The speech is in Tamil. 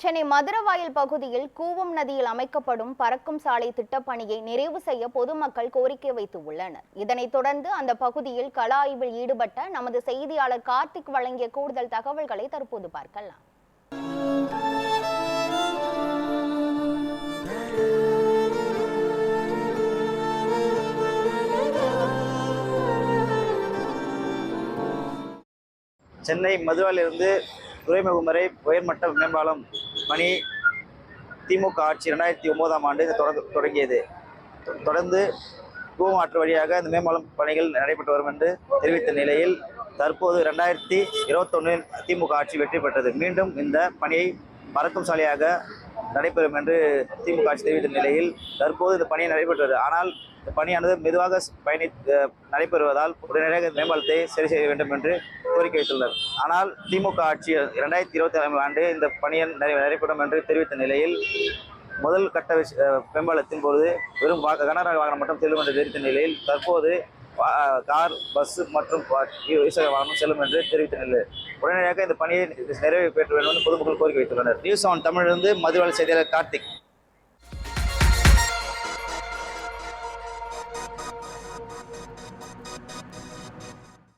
சென்னை மதுரவாயல் பகுதியில் கூவம் நதியில் அமைக்கப்படும் பறக்கும் சாலை திட்டப்பணியை நிறைவு செய்ய பொதுமக்கள் கோரிக்கை வைத்துள்ளனர். இதனைத் தொடர்ந்து அந்த பகுதியில் கள ஆய்வில் ஈடுபட்ட நமது செய்தியாளர் கார்த்திக் வழங்கிய கூடுதல் தகவல்களை தற்போது பார்க்கலாம். சென்னை மதுராவிலிருந்து துறைமுகம் வரை உயர்மட்ட மேம்பாலம் பணி திமுக ஆட்சி 2009ஆம் ஆண்டு தொடங்கியது. தொடர்ந்து கூவம் ஆற்று வழியாக இந்த மேம்பாலம் பணிகள் நடைபெற்று வரும் என்று தெரிவித்த நிலையில் தற்போது 2021 திமுக ஆட்சி வெற்றி பெற்றது. மீண்டும் இந்த பணியை பறக்கும் சாலையாக நடைபெறும் என்று திமுக ஆட்சி தெரிவித்த நிலையில் தற்போது இந்த பணி நடைபெற்றது. ஆனால் இந்த பணியானது மெதுவாக நடைபெறுவதால் உடனடியாக மேம்பாலத்தை சரி செய்ய வேண்டும் என்று கோரிக்கை வைத்துள்ளனர். ஆனால் திமுக ஆட்சி 2027ஆம் ஆண்டு இந்த பணியை நடைபெறும் என்று தெரிவித்த நிலையில் முதல் கட்ட மேம்பாலத்தின் பொழுது வெறும் கனரக வாகனம் மட்டும் செல்லும் என்று தெரிவித்த நிலையில் தற்போது கார், பஸ் மற்றும் இருசக்கர வாகனம் செல்லும் என்று தெரிவித்த நிலையில் உடனடியாக இந்த பணியை நிறைவேற்ற வேண்டும் என்று பொதுமக்கள் கோரிக்கை வைத்துள்ளனர். நியூஸ் 7 தமிழிலிருந்து மதுராவாயல் செய்தியாளர் கார்த்திக்.